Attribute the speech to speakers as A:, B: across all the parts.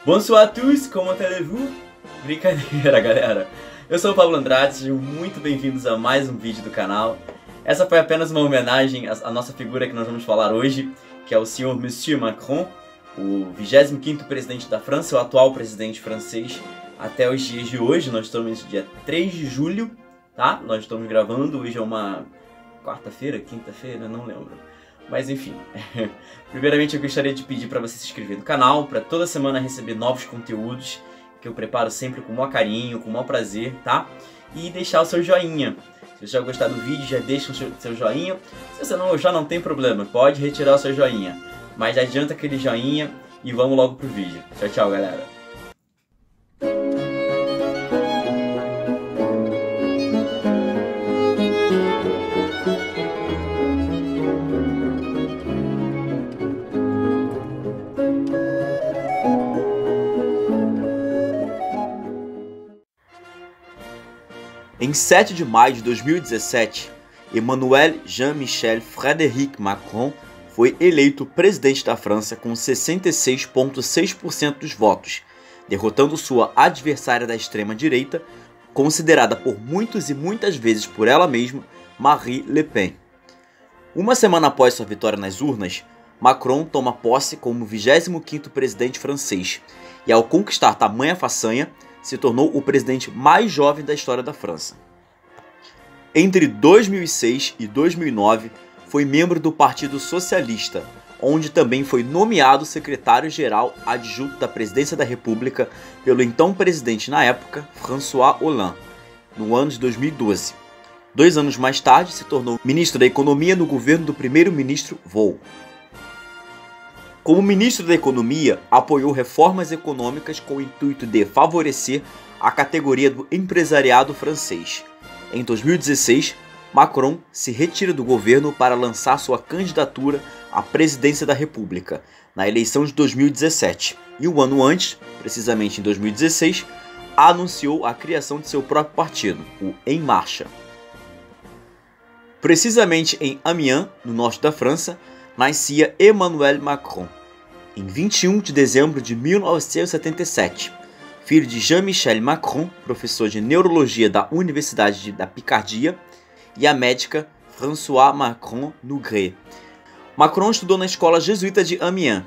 A: Bonsoir à tous, comment allez-vous? Brincadeira, galera. Eu sou o Pablo Andrade, sejam muito bem-vindos a mais um vídeo do canal. Essa foi apenas uma homenagem à nossa figura que nós vamos falar hoje, que é o senhor Monsieur Macron, o 25º presidente da França, o atual presidente francês até os dias de hoje. Nós estamos no dia 3 de julho, tá? Nós estamos gravando, hoje é uma quarta-feira, quinta-feira, não lembro. Mas enfim, primeiramente eu gostaria de pedir para você se inscrever no canal, para toda semana receber novos conteúdos, que eu preparo sempre com o maior carinho, com o maior prazer, tá? E deixar o seu joinha. Se você já gostar do vídeo, já deixa o seu joinha. Se você já não tem problema, pode retirar o seu joinha. Mas adianta aquele joinha e vamos logo pro vídeo. Tchau, tchau, galera. Em 7 de maio de 2017, Emmanuel Jean-Michel Frédéric Macron foi eleito presidente da França com 66,6% dos votos, derrotando sua adversária da extrema-direita, considerada por muitos e muitas vezes por ela mesma, Marine Le Pen. Uma semana após sua vitória nas urnas, Macron toma posse como 25º presidente francês e, ao conquistar tamanha façanha, se tornou o presidente mais jovem da história da França. Entre 2006 e 2009, foi membro do Partido Socialista, onde também foi nomeado secretário-geral adjunto da Presidência da República pelo então presidente na época, François Hollande, no ano de 2012. 2 anos mais tarde, se tornou ministro da Economia no governo do primeiro-ministro Valls. Como ministro da Economia, apoiou reformas econômicas com o intuito de favorecer a categoria do empresariado francês. Em 2016, Macron se retira do governo para lançar sua candidatura à presidência da República na eleição de 2017 e um ano antes, precisamente em 2016, anunciou a criação de seu próprio partido, o En Marche. Precisamente em Amiens, no norte da França, nascia Emmanuel Macron, em 21 de dezembro de 1977, filho de Jean-Michel Macron, professor de neurologia da Universidade da Picardia, e a médica Françoise Macron Noguret. Macron estudou na escola jesuíta de Amiens.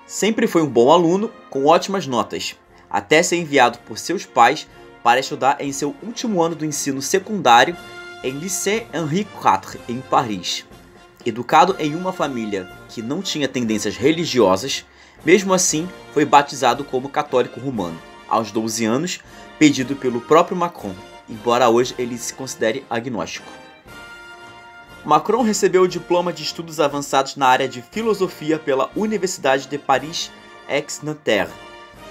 A: Sempre foi um bom aluno, com ótimas notas, até ser enviado por seus pais para estudar em seu último ano do ensino secundário em Lycée Henri IV, em Paris. Educado em uma família que não tinha tendências religiosas, mesmo assim foi batizado como católico romano, aos 12 anos, pedido pelo próprio Macron, embora hoje ele se considere agnóstico. Macron recebeu o diploma de estudos avançados na área de filosofia pela Universidade de Paris-Aix-Nanterre.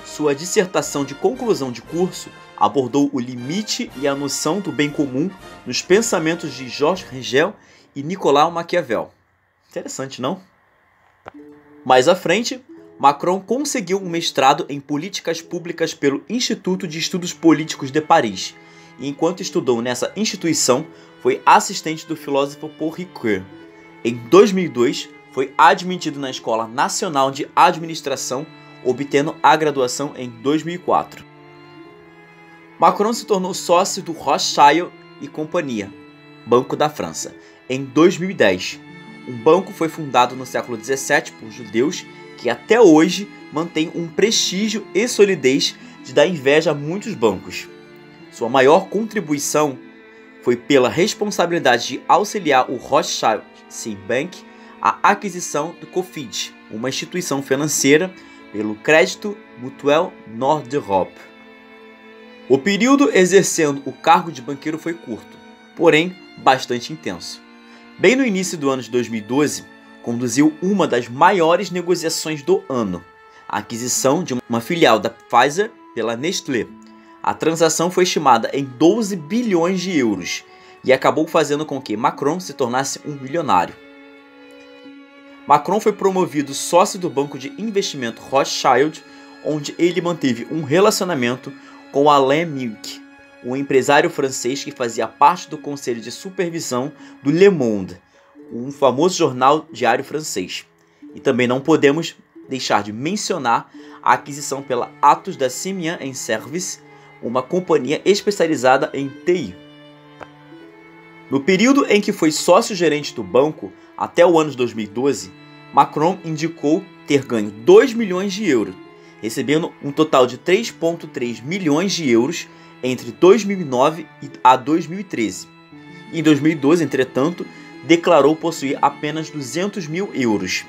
A: Sua dissertação de conclusão de curso abordou o limite e a noção do bem comum nos pensamentos de Georges Hegel e Nicolau Maquiavel. Interessante, não? Mais à frente, Macron conseguiu um mestrado em políticas públicas pelo Instituto de Estudos Políticos de Paris, e enquanto estudou nessa instituição, foi assistente do filósofo Paul Ricoeur. Em 2002, foi admitido na Escola Nacional de Administração, obtendo a graduação em 2004. Macron se tornou sócio do Rothschild e Companhia, Banco da França, em 2010. Um banco foi fundado no século XVII por judeus que até hoje mantém um prestígio e solidez de dar inveja a muitos bancos. Sua maior contribuição foi pela responsabilidade de auxiliar o Rothschild Bank à aquisição do Cofid, uma instituição financeira, pelo Crédito Mutuel Nord d'Europe. O período exercendo o cargo de banqueiro foi curto, porém bastante intenso. Bem no início do ano de 2012, conduziu uma das maiores negociações do ano, a aquisição de uma filial da Pfizer pela Nestlé. A transação foi estimada em 12 bilhões de euros e acabou fazendo com que Macron se tornasse um milionário. Macron foi promovido sócio do banco de investimento Rothschild, onde ele manteve um relacionamento com Alain Milk, um empresário francês que fazia parte do conselho de supervisão do Le Monde, um famoso jornal diário francês. E também não podemos deixar de mencionar a aquisição pela Atos da Simian Service, uma companhia especializada em TI. No período em que foi sócio-gerente do banco, até o ano de 2012, Macron indicou ter ganho 2 milhões de euros, recebendo um total de 3,3 milhões de euros entre 2009 a 2013. Em 2012, entretanto, declarou possuir apenas 200 mil euros.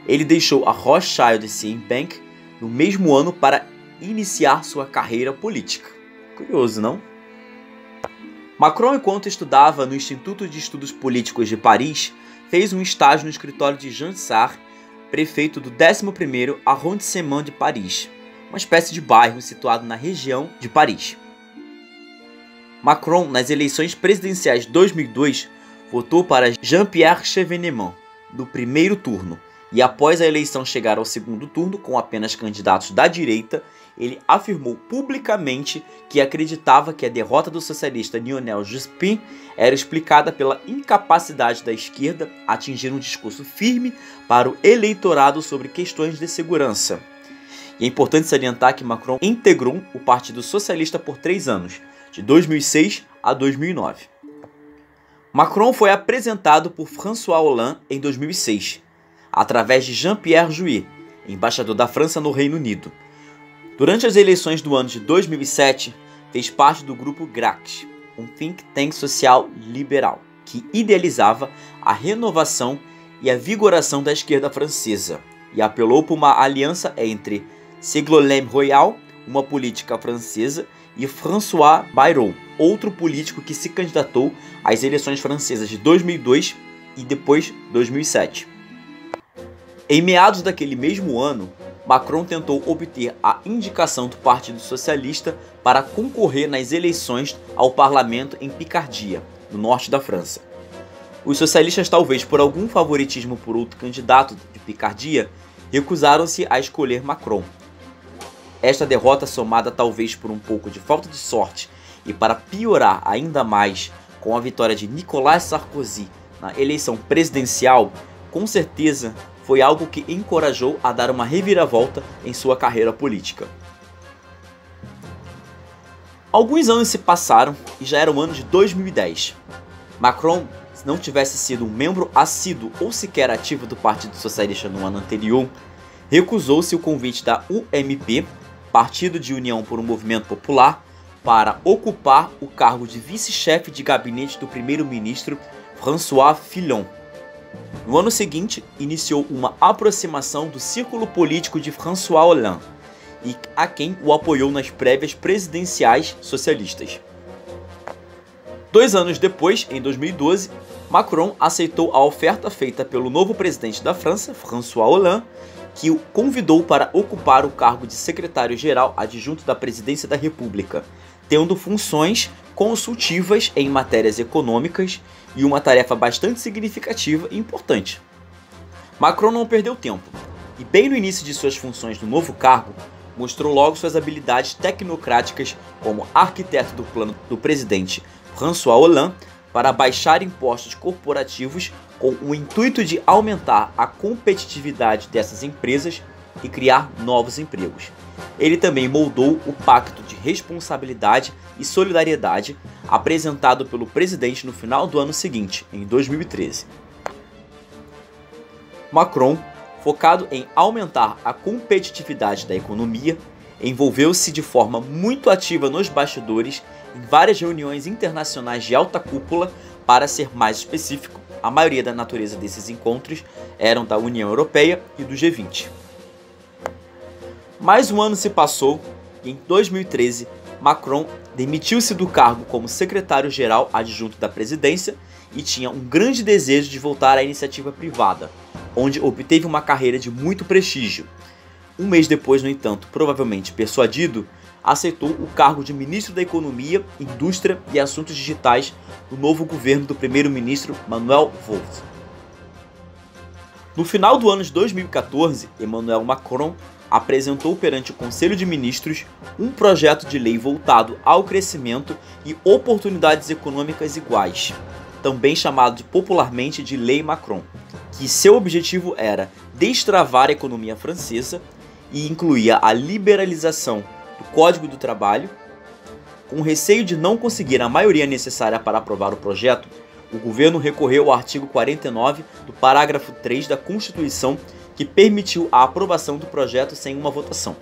A: Ele deixou a Rothschild & Bank no mesmo ano para iniciar sua carreira política. Curioso, não? Macron, enquanto estudava no Instituto de Estudos Políticos de Paris, fez um estágio no escritório de Jean Sartre, prefeito do 11º arrondissement de Paris, uma espécie de bairro situado na região de Paris. Macron, nas eleições presidenciais de 2002, votou para Jean-Pierre Chevènement no primeiro turno, e após a eleição chegar ao segundo turno com apenas candidatos da direita, ele afirmou publicamente que acreditava que a derrota do socialista Lionel Jospin era explicada pela incapacidade da esquerda atingir um discurso firme para o eleitorado sobre questões de segurança. E é importante salientar que Macron integrou o Partido Socialista por 3 anos, de 2006 a 2009. Macron foi apresentado por François Hollande em 2006, através de Jean-Pierre Jouyet, embaixador da França no Reino Unido. Durante as eleições do ano de 2007, fez parte do grupo GRACH, um think tank social liberal, que idealizava a renovação e a vigoração da esquerda francesa, e apelou por uma aliança entre Ségolène Royal, uma política francesa, e François Bayrou, outro político que se candidatou às eleições francesas de 2002 e depois 2007. Em meados daquele mesmo ano, Macron tentou obter a indicação do Partido Socialista para concorrer nas eleições ao parlamento em Picardia, no norte da França. Os socialistas, talvez por algum favoritismo por outro candidato de Picardia, recusaram-se a escolher Macron. Esta derrota, somada talvez por um pouco de falta de sorte e para piorar ainda mais com a vitória de Nicolas Sarkozy na eleição presidencial, com certeza foi algo que encorajou a dar uma reviravolta em sua carreira política. Alguns anos se passaram e já era o ano de 2010. Macron, se não tivesse sido um membro assíduo ou sequer ativo do Partido Socialista no ano anterior, recusou-se o convite da UMP, Partido de União por um Movimento Popular, para ocupar o cargo de vice-chefe de gabinete do primeiro-ministro François Fillon. No ano seguinte, iniciou uma aproximação do círculo político de François Hollande, e a quem o apoiou nas prévias presidenciais socialistas. 2 anos depois, em 2012, Macron aceitou a oferta feita pelo novo presidente da França, François Hollande, que o convidou para ocupar o cargo de secretário-geral adjunto da Presidência da República, tendo funções consultivas em matérias econômicas e uma tarefa bastante significativa e importante. Macron não perdeu tempo, e bem no início de suas funções no novo cargo, mostrou logo suas habilidades tecnocráticas como arquiteto do plano do presidente François Hollande para baixar impostos corporativos com o intuito de aumentar a competitividade dessas empresas e criar novos empregos. Ele também moldou o Pacto de Responsabilidade e Solidariedade apresentado pelo presidente no final do ano seguinte, em 2013. Macron, focado em aumentar a competitividade da economia, envolveu-se de forma muito ativa nos bastidores em várias reuniões internacionais de alta cúpula. Para ser mais específico, a maioria da natureza desses encontros eram da União Europeia e do G20. Mais um ano se passou e em 2013, Macron demitiu-se do cargo como secretário-geral adjunto da presidência e tinha um grande desejo de voltar à iniciativa privada, onde obteve uma carreira de muito prestígio. Um mês depois, no entanto, provavelmente persuadido, aceitou o cargo de ministro da Economia, Indústria e Assuntos Digitais no novo governo do primeiro-ministro Manuel Valls. No final do ano de 2014, Emmanuel Macron apresentou perante o Conselho de Ministros um projeto de lei voltado ao crescimento e oportunidades econômicas iguais, também chamado popularmente de Lei Macron, que seu objetivo era destravar a economia francesa e incluía a liberalização do Código do Trabalho. Com receio de não conseguir a maioria necessária para aprovar o projeto, o governo recorreu ao artigo 49 do parágrafo 3 da Constituição, que permitiu a aprovação do projeto sem uma votação.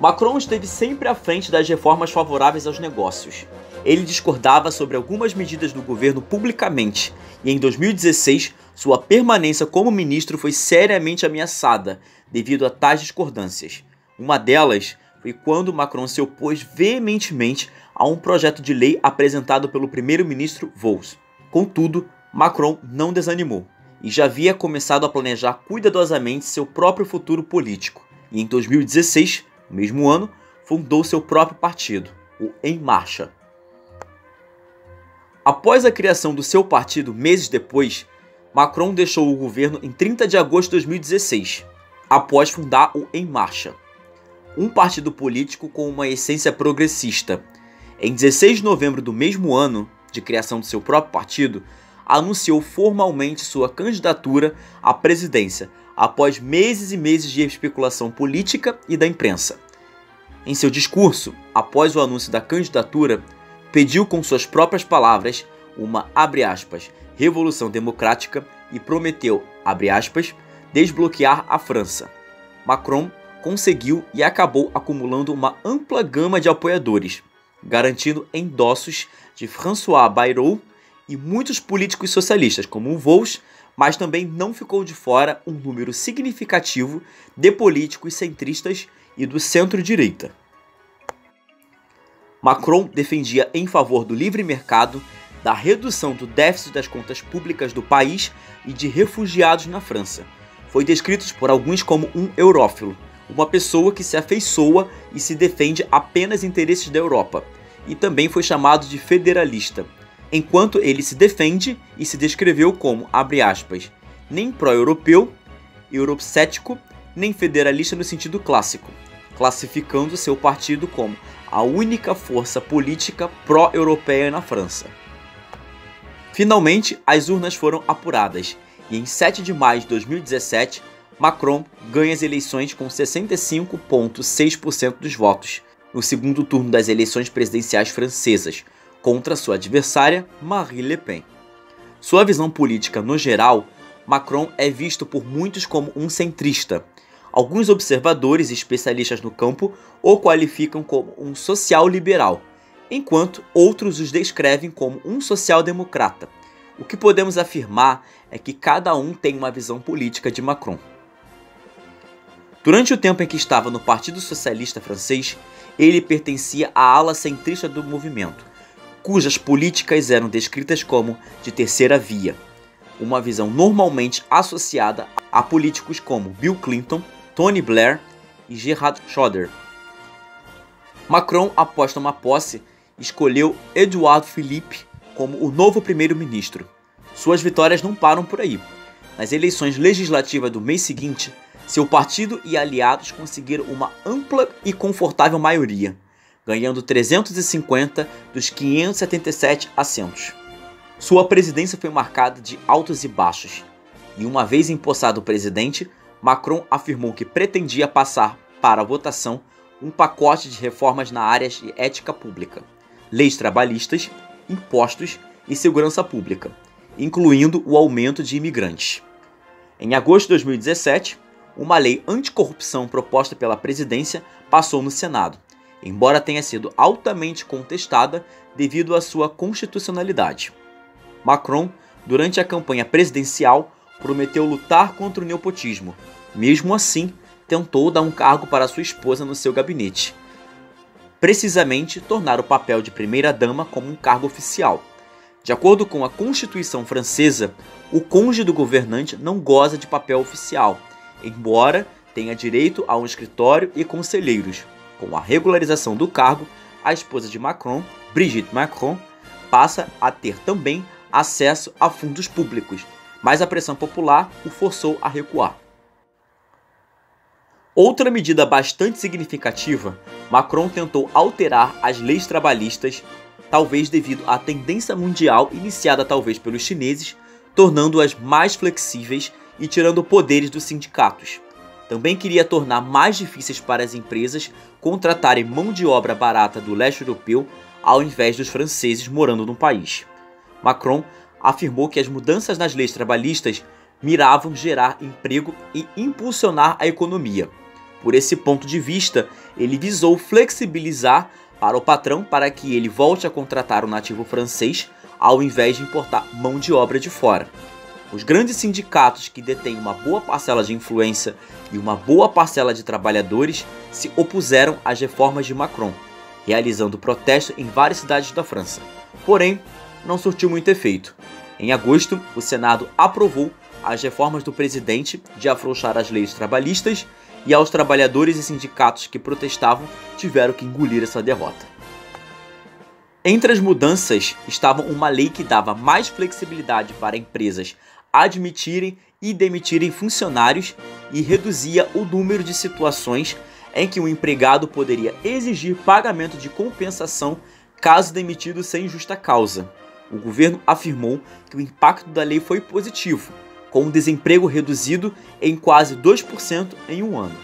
A: Macron esteve sempre à frente das reformas favoráveis aos negócios. Ele discordava sobre algumas medidas do governo publicamente, e em 2016, sua permanência como ministro foi seriamente ameaçada devido a tais discordâncias. Uma delas foi quando Macron se opôs veementemente a um projeto de lei apresentado pelo primeiro-ministro Valls. Contudo, Macron não desanimou e já havia começado a planejar cuidadosamente seu próprio futuro político, e em 2016, no mesmo ano, fundou seu próprio partido, o Em Marcha. Após a criação do seu partido meses depois, Macron deixou o governo em 30 de agosto de 2016, após fundar o Em Marcha, um partido político com uma essência progressista. Em 16 de novembro do mesmo ano de criação do seu próprio partido, anunciou formalmente sua candidatura à presidência, após meses e meses de especulação política e da imprensa. Em seu discurso, após o anúncio da candidatura, pediu com suas próprias palavras uma, abre aspas, revolução democrática e prometeu, abre aspas, desbloquear a França. Macron conseguiu e acabou acumulando uma ampla gama de apoiadores, garantindo endossos de François Bayrou e muitos políticos socialistas, como o Valls, mas também não ficou de fora um número significativo de políticos centristas e do centro-direita. Macron defendia em favor do livre mercado, da redução do déficit das contas públicas do país e de refugiados na França. Foi descrito por alguns como um eurófilo, uma pessoa que se afeiçoa e se defende apenas interesses da Europa, e também foi chamado de federalista, enquanto ele se defende e se descreveu como, abre aspas, nem pró-europeu, eurocético, nem federalista no sentido clássico, classificando seu partido como a única força política pró-europeia na França. Finalmente, as urnas foram apuradas e em 7 de maio de 2017, Macron ganha as eleições com 65,6% dos votos, no segundo turno das eleições presidenciais francesas, contra sua adversária Marine Le Pen. Sua visão política no geral, Macron é visto por muitos como um centrista. Alguns observadores e especialistas no campo o qualificam como um social-liberal, enquanto outros os descrevem como um social-democrata. O que podemos afirmar é que cada um tem uma visão política de Macron. Durante o tempo em que estava no Partido Socialista Francês, ele pertencia à ala centrista do movimento, cujas políticas eram descritas como de terceira via, uma visão normalmente associada a políticos como Bill Clinton, Tony Blair e Gerhard Schröder. Macron, após tomar posse, escolheu Édouard Philippe como o novo primeiro-ministro. Suas vitórias não param por aí. Nas eleições legislativas do mês seguinte, seu partido e aliados conseguiram uma ampla e confortável maioria, ganhando 350 dos 577 assentos. Sua presidência foi marcada de altos e baixos, e uma vez empossado presidente, Macron afirmou que pretendia passar para a votação um pacote de reformas na área de ética pública, leis trabalhistas, impostos e segurança pública, incluindo o aumento de imigrantes. Em agosto de 2017, uma lei anticorrupção proposta pela presidência passou no Senado, embora tenha sido altamente contestada devido à sua constitucionalidade. Macron, durante a campanha presidencial, prometeu lutar contra o nepotismo. Mesmo assim, tentou dar um cargo para sua esposa no seu gabinete. Precisamente, tornar o papel de primeira-dama como um cargo oficial. De acordo com a Constituição francesa, o cônjuge do governante não goza de papel oficial, embora tenha direito a um escritório e conselheiros. Com a regularização do cargo, a esposa de Macron, Brigitte Macron, passa a ter também acesso a fundos públicos, mas a pressão popular o forçou a recuar. Outra medida bastante significativa, Macron tentou alterar as leis trabalhistas, talvez devido à tendência mundial iniciada talvez pelos chineses, tornando-as mais flexíveis e tirando poderes dos sindicatos. Também queria tornar mais difíceis para as empresas contratarem mão de obra barata do leste europeu ao invés dos franceses morando no país. Macron afirmou que as mudanças nas leis trabalhistas miravam gerar emprego e impulsionar a economia. Por esse ponto de vista, ele visou flexibilizar para o patrão para que ele volte a contratar o nativo francês ao invés de importar mão de obra de fora. Os grandes sindicatos que detêm uma boa parcela de influência e uma boa parcela de trabalhadores se opuseram às reformas de Macron, realizando protesto em várias cidades da França. Porém, não surtiu muito efeito. Em agosto, o Senado aprovou as reformas do presidente de afrouxar as leis trabalhistas e aos trabalhadores e sindicatos que protestavam tiveram que engolir essa derrota. Entre as mudanças estavam uma lei que dava mais flexibilidade para empresas admitirem e demitirem funcionários e reduzia o número de situações em que o empregado poderia exigir pagamento de compensação caso demitido sem justa causa. O governo afirmou que o impacto da lei foi positivo, com o desemprego reduzido em quase 2% em um ano.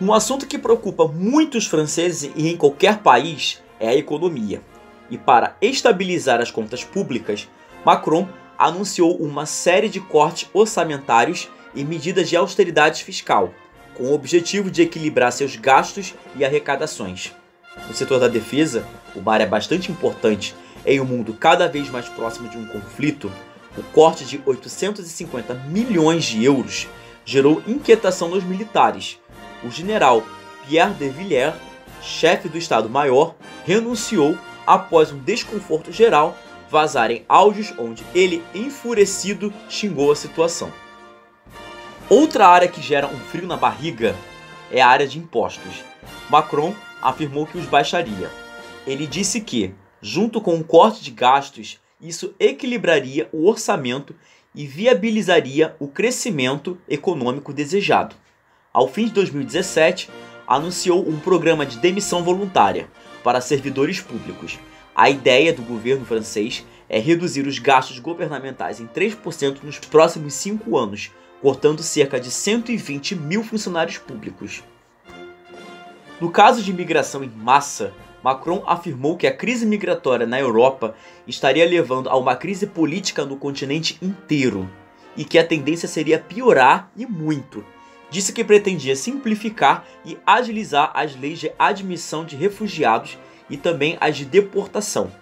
A: Um assunto que preocupa muitos franceses e em qualquer país é a economia. E para estabilizar as contas públicas, Macron anunciou uma série de cortes orçamentários e medidas de austeridade fiscal, com o objetivo de equilibrar seus gastos e arrecadações. No setor da defesa, uma área bastante importante em um mundo cada vez mais próximo de um conflito, o corte de 850 milhões de euros gerou inquietação nos militares. O general Pierre de Villiers, chefe do Estado-Maior, renunciou após um desconforto geral vazarem áudios onde ele, enfurecido, xingou a situação. Outra área que gera um frio na barriga é a área de impostos. Macron afirmou que os baixaria. Ele disse que, junto com um corte de gastos, isso equilibraria o orçamento e viabilizaria o crescimento econômico desejado. Ao fim de 2017, anunciou um programa de demissão voluntária para servidores públicos. A ideia do governo francês é reduzir os gastos governamentais em 3% nos próximos 5 anos, cortando cerca de 120 mil funcionários públicos. No caso de imigração em massa, Macron afirmou que a crise migratória na Europa estaria levando a uma crise política no continente inteiro e que a tendência seria piorar e muito. Disse que pretendia simplificar e agilizar as leis de admissão de refugiados e também as de deportação.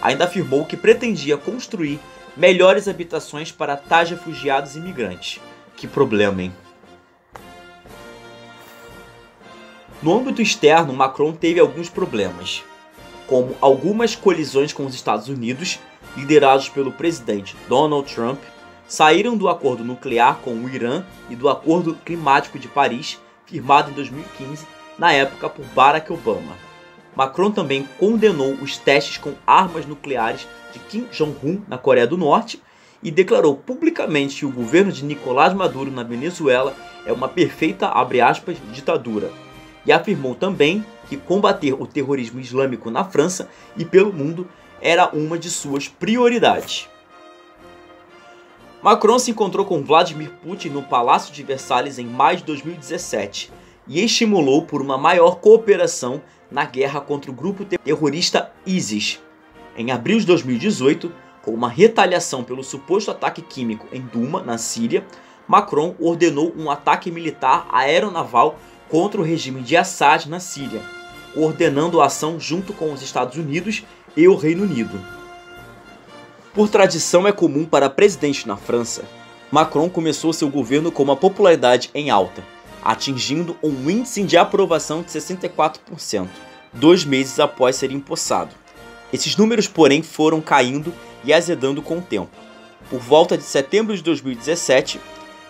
A: Ainda afirmou que pretendia construir melhores habitações para tais refugiados e imigrantes. Que problema, hein? No âmbito externo, Macron teve alguns problemas, como algumas colisões com os Estados Unidos, liderados pelo presidente Donald Trump, saíram do acordo nuclear com o Irã e do Acordo Climático de Paris, firmado em 2015, na época por Barack Obama. Macron também condenou os testes com armas nucleares de Kim Jong-un na Coreia do Norte e declarou publicamente que o governo de Nicolás Maduro na Venezuela é uma perfeita, abre aspas, ditadura. E afirmou também que combater o terrorismo islâmico na França e pelo mundo era uma de suas prioridades. Macron se encontrou com Vladimir Putin no Palácio de Versalhes em maio de 2017 e estimulou por uma maior cooperação na guerra contra o grupo terrorista ISIS. Em abril de 2018, com uma retaliação pelo suposto ataque químico em Douma, na Síria, Macron ordenou um ataque militar aeronaval contra o regime de Assad na Síria, coordenando a ação junto com os Estados Unidos e o Reino Unido. Por tradição é comum para presidente na França, Macron começou seu governo com uma popularidade em alta, atingindo um índice de aprovação de 64%, 2 meses após ser empossado. Esses números, porém, foram caindo e azedando com o tempo. Por volta de setembro de 2017,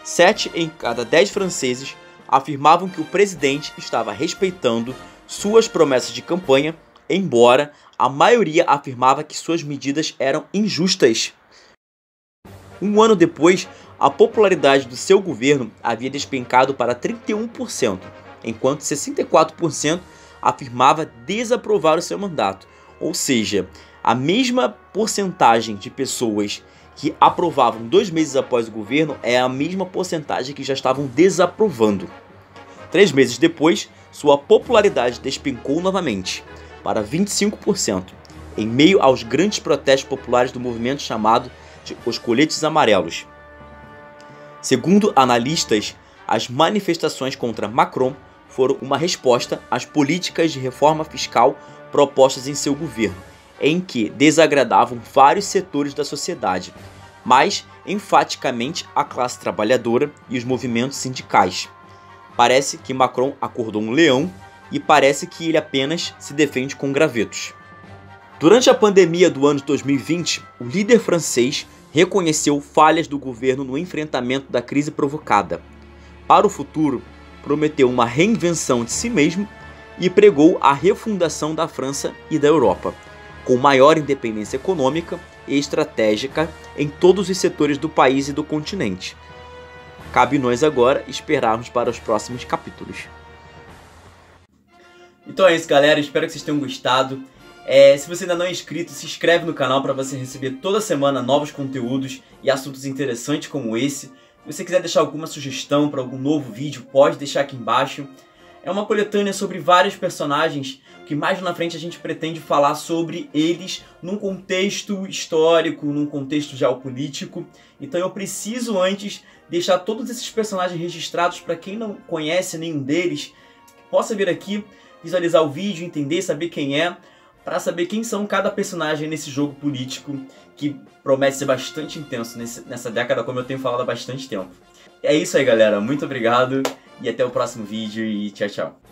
A: 7 em cada 10 franceses afirmavam que o presidente estava respeitando suas promessas de campanha, embora a maioria afirmava que suas medidas eram injustas. Um ano depois, a popularidade do seu governo havia despencado para 31%, enquanto 64% afirmava desaprovar o seu mandato. Ou seja, a mesma porcentagem de pessoas que aprovavam 2 meses após o governo é a mesma porcentagem que já estavam desaprovando. 3 meses depois, sua popularidade despencou novamente, para 25%, em meio aos grandes protestos populares do movimento chamado de Os Coletes Amarelos. Segundo analistas, as manifestações contra Macron foram uma resposta às políticas de reforma fiscal propostas em seu governo, em que desagradavam vários setores da sociedade, mas enfaticamente a classe trabalhadora e os movimentos sindicais. Parece que Macron acordou um leão e parece que ele apenas se defende com gravetos. Durante a pandemia do ano de 2020, o líder francês reconheceu falhas do governo no enfrentamento da crise provocada. Para o futuro, prometeu uma reinvenção de si mesmo e pregou a refundação da França e da Europa, com maior independência econômica e estratégica em todos os setores do país e do continente. Cabe nós agora esperarmos para os próximos capítulos. Então é isso, galera. Espero que vocês tenham gostado. Se você ainda não é inscrito, se inscreve no canal para você receber toda semana novos conteúdos e assuntos interessantes como esse. Se você quiser deixar alguma sugestão para algum novo vídeo, pode deixar aqui embaixo. É uma coletânea sobre vários personagens que mais na frente a gente pretende falar sobre eles num contexto histórico, num contexto geopolítico. Então eu preciso antes deixar todos esses personagens registrados para quem não conhece nenhum deles, possa vir aqui, visualizar o vídeo, entender, saber quem é, para saber quem são cada personagem nesse jogo político que promete ser bastante intenso nessa década, como eu tenho falado há bastante tempo. É isso aí, galera. Muito obrigado e até o próximo vídeo e tchau, tchau.